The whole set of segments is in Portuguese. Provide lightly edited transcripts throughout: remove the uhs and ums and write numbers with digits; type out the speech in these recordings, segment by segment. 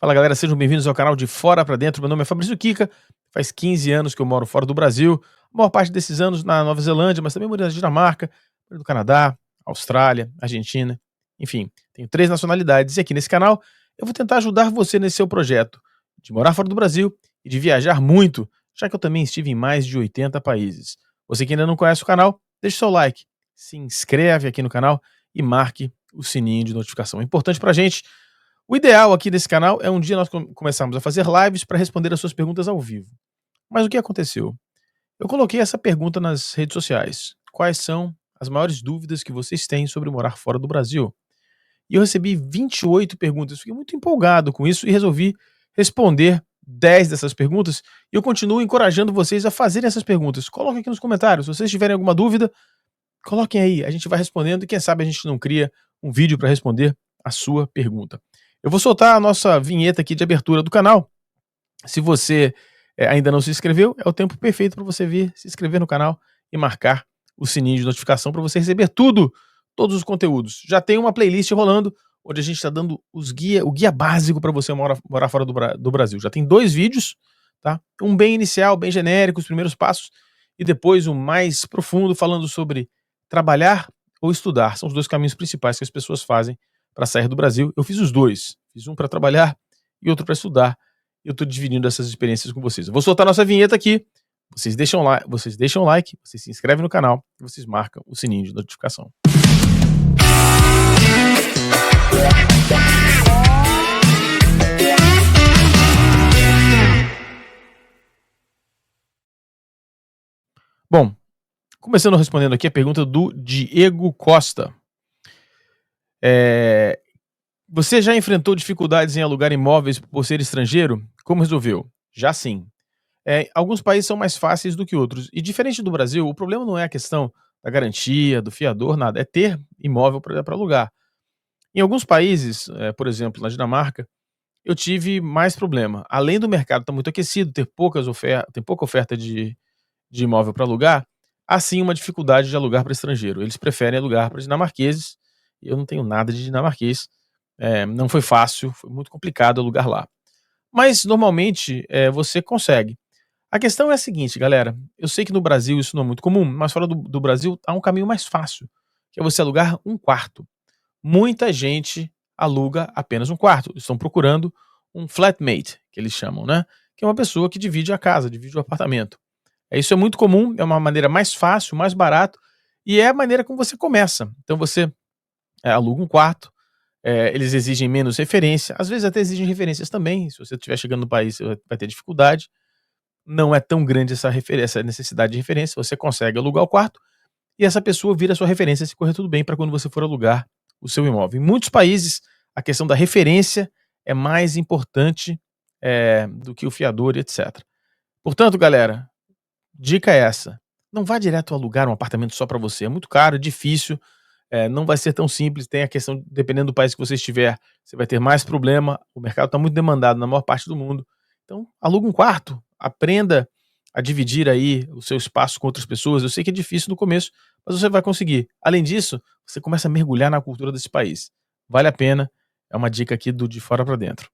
Fala galera, sejam bem-vindos ao canal de Fora Pra Dentro. Meu nome é Fabrício Kika, faz 15 anos que eu moro fora do Brasil, a maior parte desses anos na Nova Zelândia, mas também morei na Dinamarca, morei no Canadá, Austrália, Argentina, enfim, tenho 3 nacionalidades e aqui nesse canal eu vou tentar ajudar você nesse seu projeto de morar fora do Brasil e de viajar muito, já que eu também estive em mais de 80 países. Você que ainda não conhece o canal, deixe seu like, se inscreve aqui no canal e marque o sininho de notificação. É importante pra gente. O ideal aqui desse canal é um dia nós começarmos a fazer lives para responder as suas perguntas ao vivo. Mas o que aconteceu? Eu coloquei essa pergunta nas redes sociais. Quais são as maiores dúvidas que vocês têm sobre morar fora do Brasil? E eu recebi 28 perguntas. Fiquei muito empolgado com isso e resolvi responder 10 dessas perguntas. E eu continuo encorajando vocês a fazerem essas perguntas. Coloquem aqui nos comentários. Se vocês tiverem alguma dúvida, coloquem aí. A gente vai respondendo e quem sabe a gente não cria um vídeo para responder a sua pergunta. Eu vou soltar a nossa vinheta aqui de abertura do canal. Se você ainda não se inscreveu, é o tempo perfeito para você vir se inscrever no canal e marcar o sininho de notificação para você receber todos os conteúdos. Já tem uma playlist rolando, onde a gente está dando o guia básico para você morar fora do Brasil. Já tem 2 vídeos, tá? Um bem inicial, bem genérico, os primeiros passos, e depois um mais profundo, falando sobre trabalhar ou estudar. São os 2 caminhos principais que as pessoas fazem para sair do Brasil. Eu fiz os 2. Fiz um para trabalhar e outro para estudar. Eu estou dividindo essas experiências com vocês. Eu vou soltar nossa vinheta aqui. Vocês deixam o like, vocês se inscrevem no canal e vocês marcam o sininho de notificação. Bom, começando respondendo aqui a pergunta do Diego Costa. Você já enfrentou dificuldades em alugar imóveis por ser estrangeiro? Como resolveu? Já sim. Alguns países são mais fáceis do que outros. E diferente do Brasil, o problema não é a questão da garantia, do fiador, nada. É ter imóvel para alugar. Em alguns países, por exemplo, na Dinamarca, eu tive mais problema. Além do mercado estar muito aquecido, ter pouca oferta de imóvel para alugar, há sim uma dificuldade de alugar para estrangeiro. Eles preferem alugar para dinamarqueses. E eu não tenho nada de dinamarquês. Não foi fácil, foi muito complicado alugar lá. Mas, normalmente, você consegue. A questão é a seguinte, galera. Eu sei que no Brasil isso não é muito comum, mas fora do Brasil há um caminho mais fácil, que é você alugar um quarto. Muita gente aluga apenas um quarto. Estão procurando um flatmate, que eles chamam, né? Que é uma pessoa que divide a casa, divide o apartamento. Isso é muito comum, é uma maneira mais fácil, mais barato, e é a maneira como você começa. Então você aluga um quarto, eles exigem menos referência, às vezes até exigem referências também. Se você estiver chegando no país, você vai ter dificuldade. Não é tão grande essa necessidade de referência, você consegue alugar o quarto e essa pessoa vira sua referência se correr tudo bem para quando você for alugar o seu imóvel. Em muitos países, a questão da referência é mais importante do que o fiador e etc. Portanto, galera, dica é essa: não vá direto alugar um apartamento só para você, é muito caro, é difícil, não vai ser tão simples. Tem a questão, dependendo do país que você estiver, você vai ter mais problema, o mercado está muito demandado na maior parte do mundo. Então, aluga um quarto, aprenda a dividir aí o seu espaço com outras pessoas. Eu sei que é difícil no começo, mas você vai conseguir. Além disso, você começa a mergulhar na cultura desse país. Vale a pena, é uma dica aqui do De Fora Pra Dentro.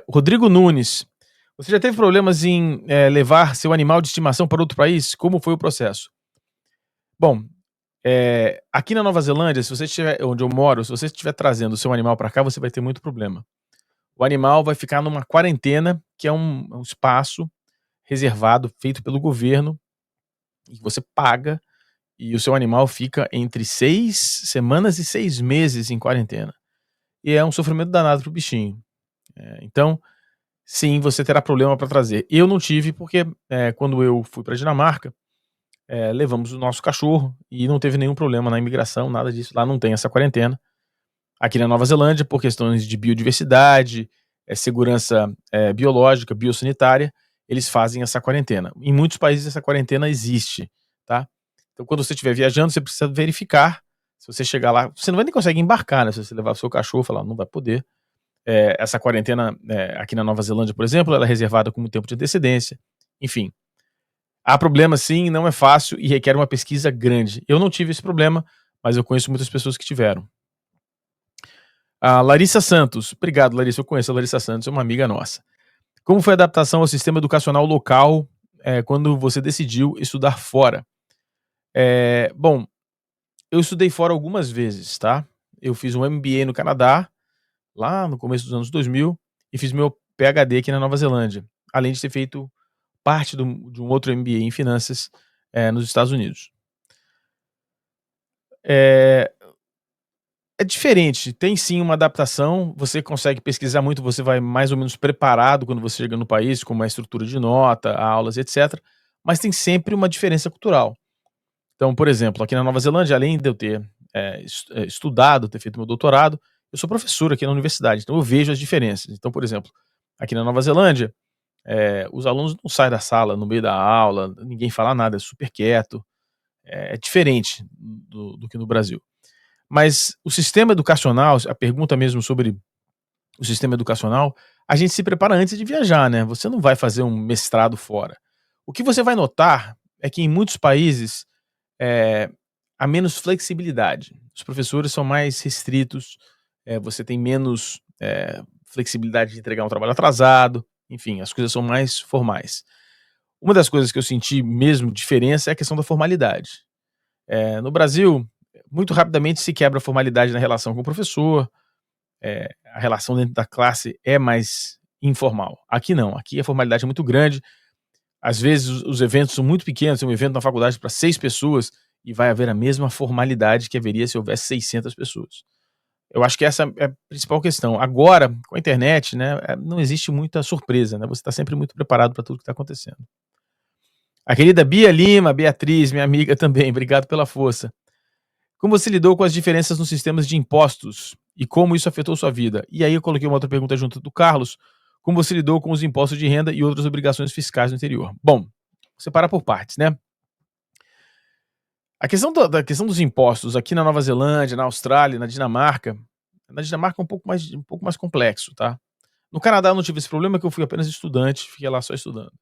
Rodrigo Nunes, você já teve problemas em levar seu animal de estimação para outro país? Como foi o processo? Bom, aqui na Nova Zelândia, se você estiver, onde eu moro, se você estiver trazendo o seu animal para cá, você vai ter muito problema. O animal vai ficar numa quarentena, que é um espaço reservado, feito pelo governo, e você paga, e o seu animal fica entre 6 semanas e 6 meses em quarentena. E é um sofrimento danado pro bichinho. Então, sim, você terá problema para trazer. Eu não tive, porque quando eu fui para Dinamarca, levamos o nosso cachorro e não teve nenhum problema na imigração, nada disso. Lá não tem essa quarentena. Aqui na Nova Zelândia, por questões de biodiversidade, segurança biológica, biosanitária, eles fazem essa quarentena. Em muitos países essa quarentena existe, tá? Então quando você estiver viajando, você precisa verificar. Se você chegar lá, você não vai nem conseguir embarcar, né? Se você levar o seu cachorro, falar, não vai poder. Essa quarentena aqui na Nova Zelândia, por exemplo, ela é reservada com muito tempo de antecedência. Enfim, há problema sim, não é fácil e requer uma pesquisa grande. Eu não tive esse problema, mas eu conheço muitas pessoas que tiveram. A Larissa Santos. Obrigado, Larissa. Eu conheço a Larissa Santos, é uma amiga nossa. Como foi a adaptação ao sistema educacional local, quando você decidiu estudar fora? Bom, eu estudei fora algumas vezes, tá? Eu fiz um MBA no Canadá, lá no começo dos anos 2000, e fiz meu PhD aqui na Nova Zelândia, além de ter feito parte de um outro MBA em finanças, nos Estados Unidos. É é diferente, tem sim uma adaptação, você consegue pesquisar muito, você vai mais ou menos preparado quando você chega no país, com uma estrutura de nota, aulas, etcétera, mas tem sempre uma diferença cultural. Então, por exemplo, aqui na Nova Zelândia, além de eu ter, estudado, ter feito meu doutorado, eu sou professor aqui na universidade, então eu vejo as diferenças. Então, por exemplo, aqui na Nova Zelândia, os alunos não saem da sala no meio da aula, ninguém fala nada, é super quieto, é diferente do que no Brasil. Mas o sistema educacional, a pergunta mesmo sobre o sistema educacional, a gente se prepara antes de viajar, né, você não vai fazer um mestrado fora. O que você vai notar é que em muitos países, eh, há menos flexibilidade. Os professores são mais restritos, você tem menos, flexibilidade de entregar um trabalho atrasado, enfim, as coisas são mais formais. Uma das coisas que eu senti mesmo diferença é a questão da formalidade. No Brasil, muito rapidamente se quebra a formalidade na relação com o professor, a relação dentro da classe é mais informal. Aqui não, aqui a formalidade é muito grande, às vezes os eventos são muito pequenos, tem um evento na faculdade para 6 pessoas e vai haver a mesma formalidade que haveria se houvesse 600 pessoas. Eu acho que essa é a principal questão. Agora, com a internet, né, não existe muita surpresa, né, você está sempre muito preparado para tudo que está acontecendo. A querida Bia Lima, Beatriz, minha amiga também, obrigado pela força. Como você lidou com as diferenças nos sistemas de impostos e como isso afetou sua vida? E aí eu coloquei uma outra pergunta junto do Carlos, como você lidou com os impostos de renda e outras obrigações fiscais no interior? Bom, separar por partes, né? A questão da questão dos impostos aqui na Nova Zelândia, na Austrália, na Dinamarca é um pouco mais complexo, tá? No Canadá eu não tive esse problema, que eu fui apenas estudante, fiquei lá só estudando.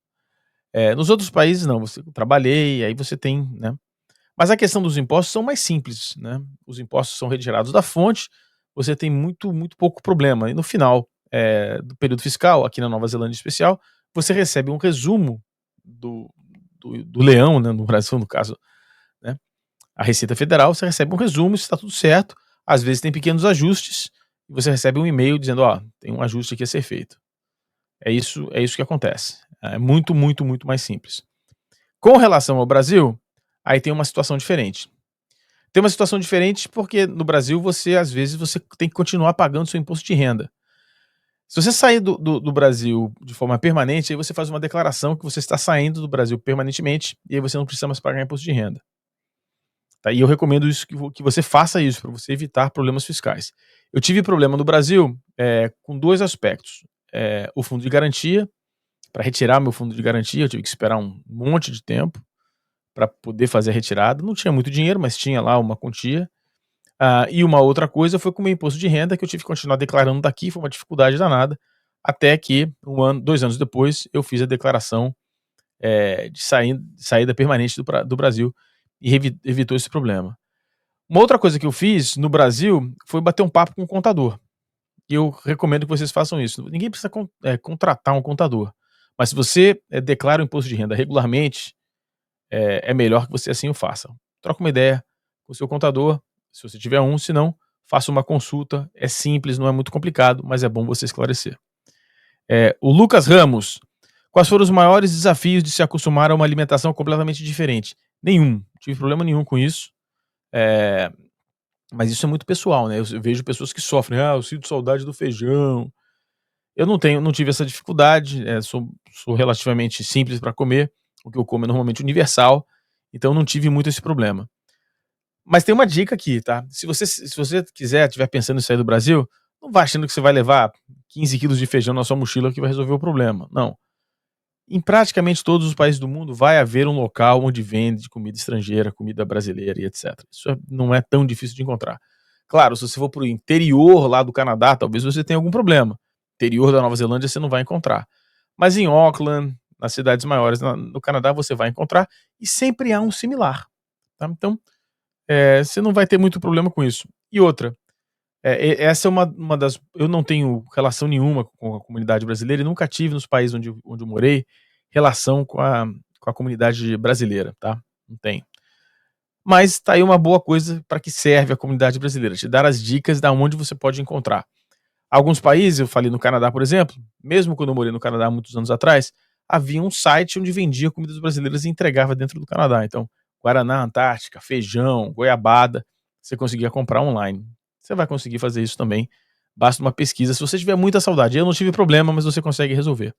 Nos outros países não, você eu trabalhei, aí você tem, né? Mas a questão dos impostos são mais simples, né? Os impostos são retirados da fonte, você tem muito pouco problema. E no final, do período fiscal, aqui na Nova Zelândia em especial, você recebe um resumo do leão, né, no Brasil, no caso, né? A Receita Federal, você recebe um resumo, se está tudo certo. Às vezes tem pequenos ajustes, e você recebe um e-mail dizendo: ó, tem um ajuste aqui a ser feito. É isso que acontece. É muito mais simples. Com relação ao Brasil, aí tem uma situação diferente. Tem uma situação diferente porque no Brasil você, às vezes, você tem que continuar pagando seu imposto de renda. Se você sair do Brasil de forma permanente, aí você faz uma declaração que você está saindo do Brasil permanentemente, e aí você não precisa mais pagar imposto de renda. Tá? E eu recomendo isso, que você faça isso, para você evitar problemas fiscais. Eu tive problema no Brasil, com 2 aspectos. O fundo de garantia, para retirar meu fundo de garantia, eu tive que esperar um monte de tempo para poder fazer a retirada. Não tinha muito dinheiro, mas tinha lá uma quantia. E uma outra coisa foi com o meu imposto de renda, que eu tive que continuar declarando daqui, foi uma dificuldade danada, até que 2 anos depois eu fiz a declaração, de saída permanente do Brasil, e evitou esse problema. Uma outra coisa que eu fiz no Brasil foi bater um papo com o contador, e eu recomendo que vocês façam isso. Ninguém precisa contratar um contador, mas se você, declara o imposto de renda regularmente, é melhor que você assim o faça. Troca uma ideia com o seu contador, se você tiver um, se não, faça uma consulta, é simples, não é muito complicado, mas é bom você esclarecer. O Lucas Ramos, quais foram os maiores desafios de se acostumar a uma alimentação completamente diferente? Nenhum, não tive problema nenhum com isso, mas isso é muito pessoal, né, eu vejo pessoas que sofrem: "Ah, eu sinto saudade do feijão". Eu não tive essa dificuldade, sou relativamente simples para comer, o que eu como é normalmente universal, então não tive muito esse problema. Mas tem uma dica aqui, tá? Se você estiver pensando em sair do Brasil, não vá achando que você vai levar 15 quilos de feijão na sua mochila que vai resolver o problema, não. Em praticamente todos os países do mundo vai haver um local onde vende comida estrangeira, comida brasileira e etcétera. Isso não é tão difícil de encontrar. Claro, se você for para o interior lá do Canadá, talvez você tenha algum problema. Interior da Nova Zelândia você não vai encontrar. Mas em Auckland, nas cidades maiores no Canadá, você vai encontrar, e sempre há um similar, tá? Então, você não vai ter muito problema com isso. E outra, Essa é uma das eu não tenho relação nenhuma com a comunidade brasileira e nunca tive nos países onde eu morei, relação com a comunidade brasileira, tá, não tenho. Mas tá aí uma boa coisa para que serve a comunidade brasileira, te dar as dicas da onde você pode encontrar. Alguns países, eu falei no Canadá, por exemplo, mesmo quando eu morei no Canadá muitos anos atrás, havia um site onde vendia comidas brasileiras e entregava dentro do Canadá. Então, guaraná Antártica, feijão, goiabada, você conseguia comprar online. Você vai conseguir fazer isso também, basta uma pesquisa. Se você tiver muita saudade, eu não tive problema, mas você consegue resolver.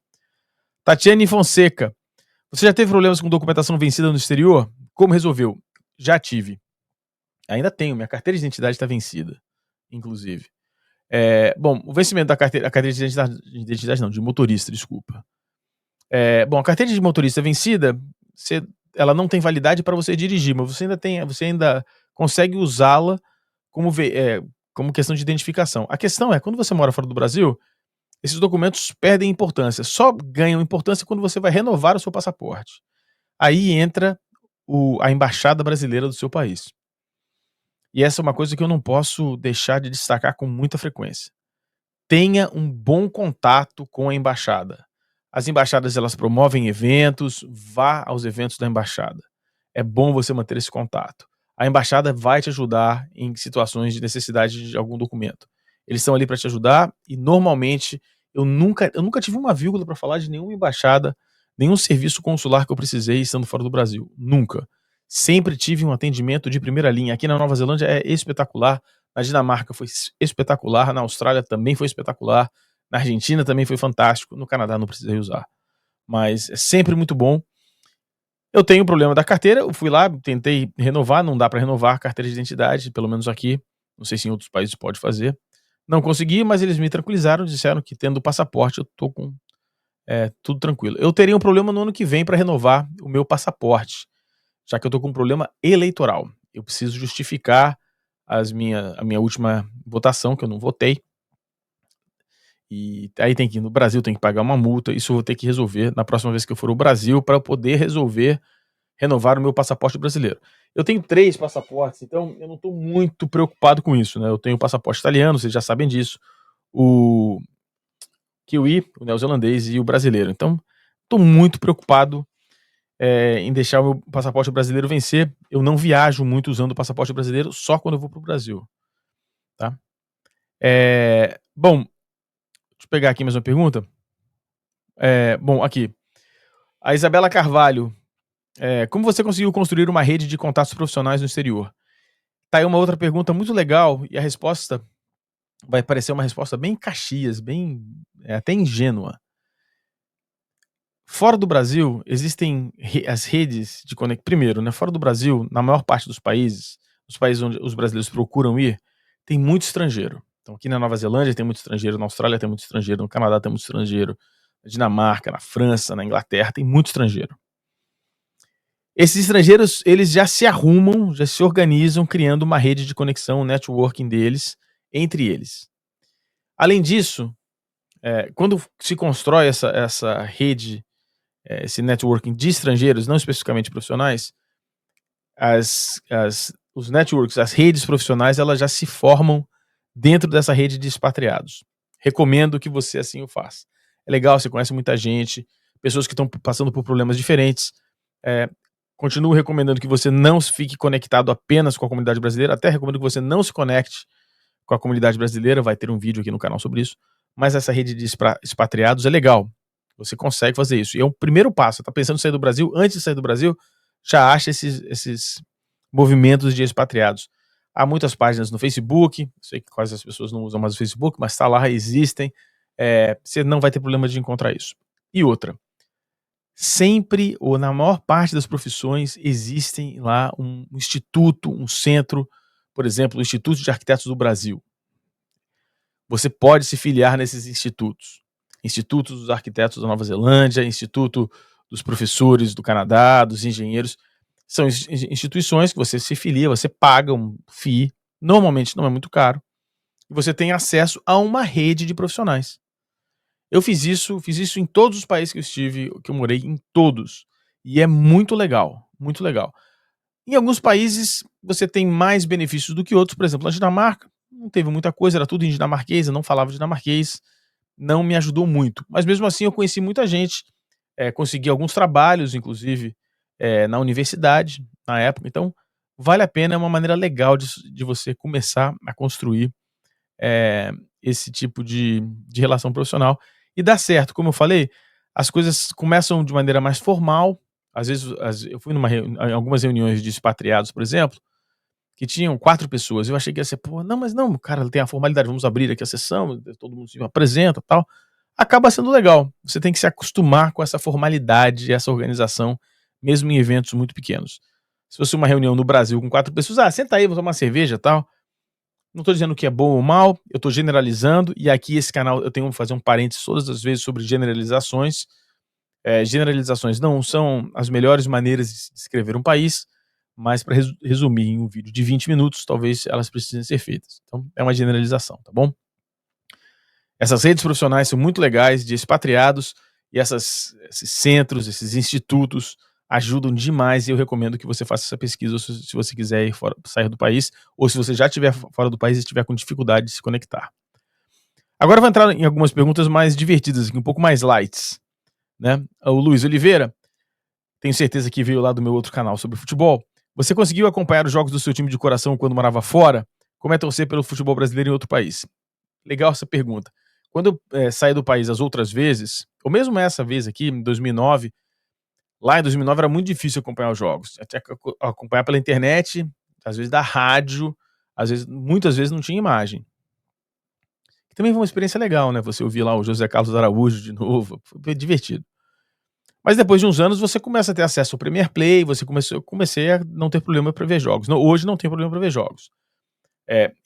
Tatiane Fonseca, você já teve problemas com documentação vencida no exterior? Como resolveu? Já tive. Ainda tenho, minha carteira de identidade está vencida, inclusive. Bom, o vencimento da carteira, a carteira de identidade não, de motorista, desculpa. Bom, a carteira de motorista vencida, ela não tem validade para você dirigir, mas você ainda consegue usá-la como questão de identificação. A questão é, quando você mora fora do Brasil, esses documentos perdem importância, só ganham importância quando você vai renovar o seu passaporte. Aí entra a embaixada brasileira do seu país. E essa é uma coisa que eu não posso deixar de destacar com muita frequência. Tenha um bom contato com a embaixada. As embaixadas, elas promovem eventos, vá aos eventos da embaixada. É bom você manter esse contato. A embaixada vai te ajudar em situações de necessidade de algum documento. Eles estão ali para te ajudar e normalmente eu nunca tive uma vírgula para falar de nenhuma embaixada, nenhum serviço consular que eu precisei estando fora do Brasil. Nunca. Sempre tive um atendimento de primeira linha. Aqui na Nova Zelândia é espetacular. Na Dinamarca foi espetacular, na Austrália também foi espetacular, na Argentina também foi fantástico, no Canadá não precisei usar. Mas é sempre muito bom. Eu tenho o problema da carteira, eu fui lá, tentei renovar, não dá para renovar a carteira de identidade, pelo menos aqui, não sei se em outros países pode fazer. Não consegui, mas eles me tranquilizaram, disseram que tendo o passaporte eu tô com tudo tranquilo. Eu teria um problema no ano que vem para renovar o meu passaporte, já que eu tô com um problema eleitoral. Eu preciso justificar a minha última votação, que eu não votei. E aí tem que ir no Brasil, tem que pagar uma multa. Isso eu vou ter que resolver na próxima vez que eu for ao Brasil para eu poder resolver renovar o meu passaporte brasileiro. Eu tenho 3 passaportes, então eu não estou muito preocupado com isso, né? Eu tenho o passaporte italiano, vocês já sabem disso, o kiwi, o neozelandês e o brasileiro. Então, estou muito preocupado em deixar o meu passaporte brasileiro vencer. Eu não viajo muito usando o passaporte brasileiro, só quando eu vou para o Brasil, tá? Bom, deixa eu pegar aqui mais uma pergunta. Bom, aqui. A Isabela Carvalho. Como você conseguiu construir uma rede de contatos profissionais no exterior? Tá aí uma outra pergunta muito legal e a resposta vai parecer uma resposta bem Caxias, bem até ingênua. Fora do Brasil, existem as redes de conexão. Primeiro, né, fora do Brasil, na maior parte dos países, os países onde os brasileiros procuram ir, tem muito estrangeiro. Então, aqui na Nova Zelândia tem muito estrangeiro, na Austrália tem muito estrangeiro, no Canadá tem muito estrangeiro, na Dinamarca, na França, na Inglaterra tem muito estrangeiro. Esses estrangeiros, eles já se arrumam, já se organizam, criando uma rede de conexão, um networking deles, entre eles. Além disso, quando se constrói essa rede, esse networking de estrangeiros, não especificamente profissionais, os networks, as redes profissionais, elas já se formam dentro dessa rede de expatriados. Recomendo que você assim o faça. É legal, você conhece muita gente, pessoas que estão passando por problemas diferentes. Continuo recomendando que você não fique conectado apenas com a comunidade brasileira, até recomendo que você não se conecte com a comunidade brasileira, vai ter um vídeo aqui no canal sobre isso, mas essa rede de expatriados é legal, você consegue fazer isso, e é um primeiro passo. Você tá pensando em sair do Brasil, antes de sair do Brasil, já acha esses movimentos de expatriados. Há muitas páginas no Facebook, sei que quase as pessoas não usam mais o Facebook, mas tá lá, existem, você não vai ter problema de encontrar isso. E outra, sempre, ou na maior parte das profissões, existem lá um instituto, um centro, por exemplo, o Instituto de Arquitetos do Brasil. Você pode se filiar nesses institutos. Instituto dos Arquitetos da Nova Zelândia, Instituto dos Professores do Canadá, dos Engenheiros. São instituições que você se filia, você paga um FII, normalmente não é muito caro, e você tem acesso a uma rede de profissionais. Eu fiz isso em todos os países que eu estive, que eu morei, em todos. E é muito legal, muito legal. Em alguns países, você tem mais benefícios do que outros. Por exemplo, na Dinamarca, não teve muita coisa, era tudo em dinamarquês, eu não falava dinamarquês, não me ajudou muito. Mas mesmo assim eu conheci muita gente, consegui alguns trabalhos, inclusive, na universidade, na época, então vale a pena, é uma maneira legal de você começar a construir, eh, esse tipo de relação profissional. E dá certo, como eu falei, as coisas começam de maneira mais formal, às vezes eu fui em algumas reuniões de expatriados, por exemplo, que tinham 4 pessoas, eu achei que ia ser: "Pô, não, mas não, cara, tem a formalidade, vamos abrir aqui a sessão, todo mundo se apresenta, tal". Acaba sendo legal, você tem que se acostumar com essa formalidade, essa organização, mesmo em eventos muito pequenos. Se fosse uma reunião no Brasil com 4 pessoas: "Ah, senta aí, vamos tomar uma cerveja, tal". Não tô dizendo que é bom ou mal, eu tô generalizando, e aqui esse canal eu tenho que fazer um parênteses todas as vezes sobre generalizações. Generalizações não são as melhores maneiras de descrever um país, mas para resumir em um vídeo de 20 minutos, talvez elas precisem ser feitas. Então, é uma generalização, tá bom? Essas redes profissionais são muito legais, de expatriados, e esses centros, esses institutos ajudam demais, e eu recomendo que você faça essa pesquisa se você quiser sair do país, ou se você já estiver fora do país e estiver com dificuldade de se conectar. Agora eu vou entrar em algumas perguntas mais divertidas, aqui, um pouco mais lights, né? O Luiz Oliveira, tenho certeza que veio lá do meu outro canal sobre futebol. Você conseguiu acompanhar os jogos do seu time de coração quando morava fora? Como é torcer pelo futebol brasileiro em outro país? Legal essa pergunta. Quando eu saí do país as outras vezes, ou mesmo essa vez aqui, em 2009, lá em 2009 era muito difícil acompanhar os jogos. Eu tinha que acompanhar pela internet, às vezes da rádio, muitas vezes não tinha imagem. Que também foi uma experiência legal, né? Você ouvir lá o José Carlos Araújo de novo, foi divertido. Mas depois de uns anos você começa a ter acesso ao Premier Play, eu comecei a não ter problema para ver jogos. Hoje não tenho problema para ver jogos.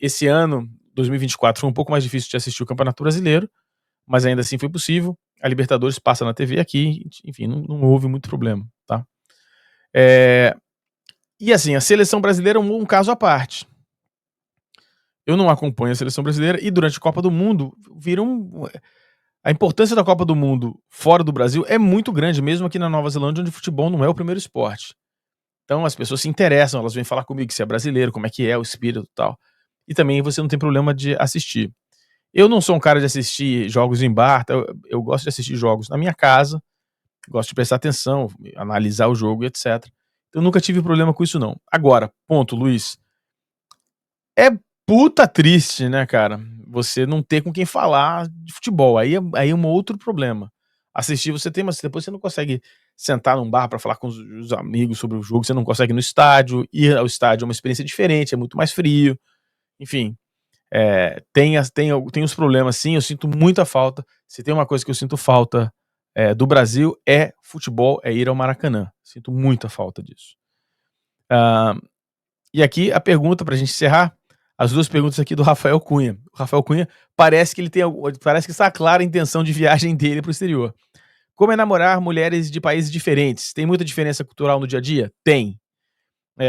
Esse ano, 2024, foi um pouco mais difícil de assistir o Campeonato Brasileiro, mas ainda assim foi possível. A Libertadores passa na TV aqui, enfim, não houve muito problema, tá? Eh, e assim, a seleção brasileira é um caso à parte. Eu não acompanho a seleção brasileira e durante a Copa do Mundo a importância da Copa do Mundo fora do Brasil é muito grande, mesmo aqui na Nova Zelândia, onde o futebol não é o primeiro esporte. Então as pessoas se interessam, elas vêm falar comigo se é brasileiro, como é que é o espírito e tal. E também você não tem problema de assistir. Eu não sou um cara de assistir jogos em bar, tá, eu gosto de assistir jogos na minha casa, gosto de prestar atenção, analisar o jogo e etc. Eu nunca tive problema com isso não. Agora, ponto, Luiz, é puta triste, né, cara, você não ter com quem falar de futebol, aí é um outro problema. Assistir você tem, mas depois você não consegue sentar num bar pra falar com os amigos sobre o jogo, você não consegue ir no estádio, ir ao estádio é uma experiência diferente, é muito mais frio, enfim, tem os problemas sim, eu sinto muita falta. Se tem uma coisa que eu sinto falta, do Brasil, é futebol, é ir ao Maracanã, sinto muita falta disso. Hã, e aqui a pergunta pra gente encerrar, as 2 perguntas aqui do Rafael Cunha. O Rafael Cunha parece que está clara a intenção de viagem dele para o exterior. Como é namorar mulheres de países diferentes? Tem muita diferença cultural no dia a dia? Tem.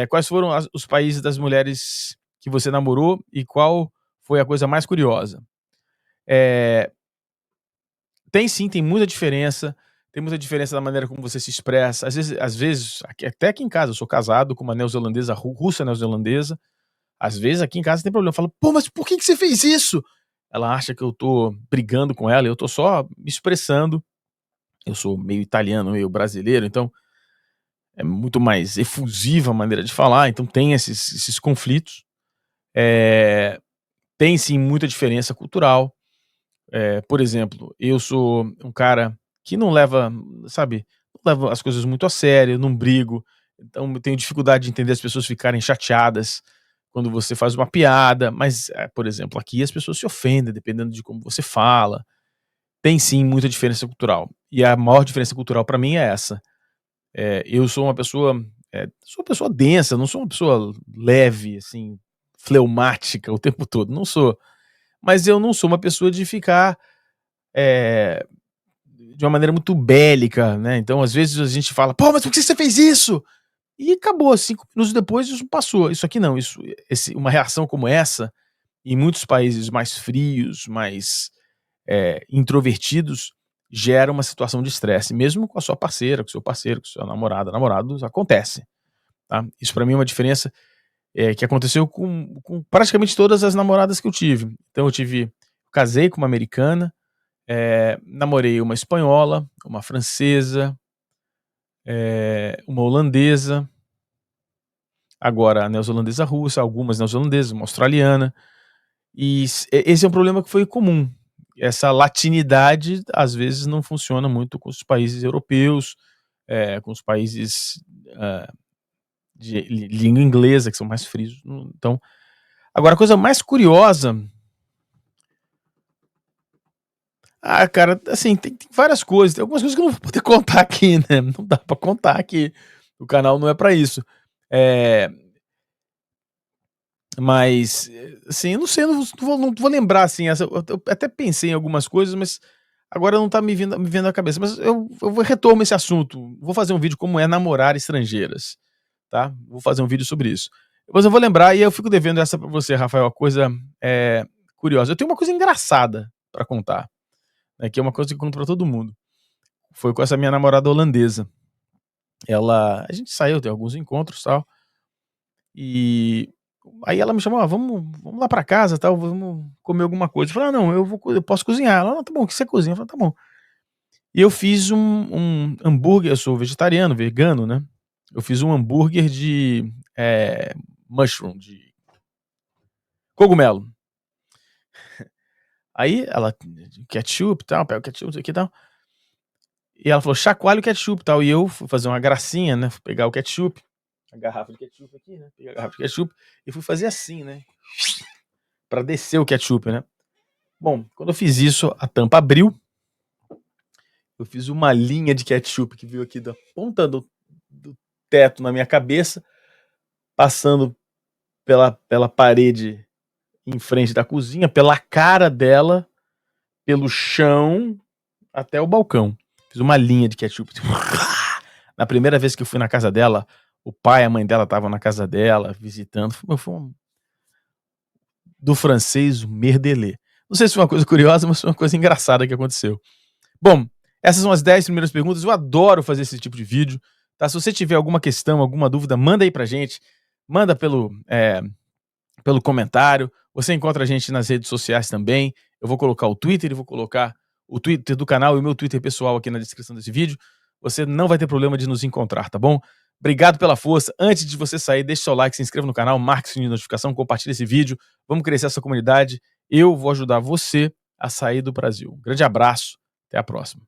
Quais foram os países das mulheres que você namorou e qual foi a coisa mais curiosa? Eh, tem sim, tem muita diferença na maneira como você se expressa. Às vezes até aqui em casa, eu sou casado com uma neozelandesa, russa neozelandesa. Às vezes aqui em casa tem problema, eu falo: "Pô, mas por que você fez isso?" Ela acha que eu tô brigando com ela, eu tô só me expressando. Eu sou meio italiano, meio brasileiro, então é muito mais efusiva a maneira de falar, então tem esses conflitos. Eh, tem sim muita diferença cultural. Por exemplo, eu sou um cara que não leva, sabe, não leva as coisas muito a sério, não brigo, então eu tenho dificuldade de entender as pessoas ficarem chateadas quando você faz uma piada, mas, por exemplo, aqui as pessoas se ofendem dependendo de como você fala. Tem sim muita diferença cultural, e a maior diferença cultural pra mim é essa. Eu sou uma pessoa densa, não sou uma pessoa leve, assim, fleumática o tempo todo, não sou. Mas eu não sou uma pessoa de ficar, eh, de uma maneira muito bélica, né, então às vezes a gente fala: "Pô, mas por que você fez isso?" E acabou, 5 minutos depois isso passou. Isso aqui não, uma reação como essa, em muitos países mais frios, mais, introvertidos, gera uma situação de estresse, mesmo com a sua parceira, com o seu parceiro, com sua namorada, namorado, acontece, tá. Isso pra mim é uma diferença que aconteceu com praticamente todas as namoradas que eu tive. Então casei com uma americana, namorei uma espanhola, uma francesa, uma holandesa, agora a neozelandesa russa, algumas neozelandesas, uma australiana. E esse é um problema que foi comum. Essa latinidade, às vezes, não funciona muito com os países europeus, com os países de língua inglesa, que são mais frios. Então, agora, a coisa mais curiosa. Cara, assim, tem várias coisas. Tem algumas coisas que eu não vou poder contar aqui, né? Não dá pra contar aqui. O canal não é pra isso. Mas, assim, eu não sei, eu não vou lembrar, assim, eu até pensei em algumas coisas, mas agora não tá me vendo à cabeça. Mas eu retomo esse assunto. Vou fazer um vídeo como é namorar estrangeiras, tá? Vou fazer um vídeo sobre isso. Depois eu vou lembrar e eu fico devendo essa pra você, Rafael, uma coisa curiosa. Eu tenho uma coisa engraçada pra contar, né, que é uma coisa que eu conto pra todo mundo. Foi com essa minha namorada holandesa. A gente saiu, tem alguns encontros, tal, e aí ela me chamou: vamos lá pra casa, tal, vamos comer alguma coisa. Eu falei: "Ah, não, eu posso cozinhar". Ela: "Não, tá bom, o que você cozinha?" Eu falei: "Tá bom". E eu fiz um hambúrguer. Eu sou vegetariano, vegano, né. Eu fiz um hambúrguer de, mushroom, de cogumelo. Aí ela: "Ketchup, tal", pega o ketchup, não sei o que e tal. E ela falou: "Chacoalha o ketchup", tal, e eu fui fazer uma gracinha, né, fui pegar o ketchup, a garrafa de ketchup aqui, né, peguei a garrafa de ketchup e fui fazer assim, né, pra descer o ketchup, né. Bom, quando eu fiz isso, a tampa abriu, eu fiz uma linha de ketchup que veio aqui da ponta do teto na minha cabeça, passando pela parede em frente da cozinha, pela cara dela, pelo chão, até o balcão. Fiz uma linha de ketchup. Na primeira vez que eu fui na casa dela, o pai e a mãe dela estavam na casa dela, visitando. Do francês, o merdelê. Não sei se foi uma coisa curiosa, mas foi uma coisa engraçada que aconteceu. Bom, essas são as 10 primeiras perguntas. Eu adoro fazer esse tipo de vídeo, tá? Se você tiver alguma questão, alguma dúvida, manda aí pra gente. Manda pelo comentário. Você encontra a gente nas redes sociais também. Eu vou colocar o Twitter e vou colocar o Twitter do canal e o meu Twitter pessoal aqui na descrição desse vídeo. Você não vai ter problema de nos encontrar, tá bom? Obrigado pela força. Antes de você sair, deixe seu like, se inscreva no canal, marque o sininho de notificação, compartilhe esse vídeo. Vamos crescer essa comunidade. Eu vou ajudar você a sair do Brasil. Um grande abraço. Até a próxima.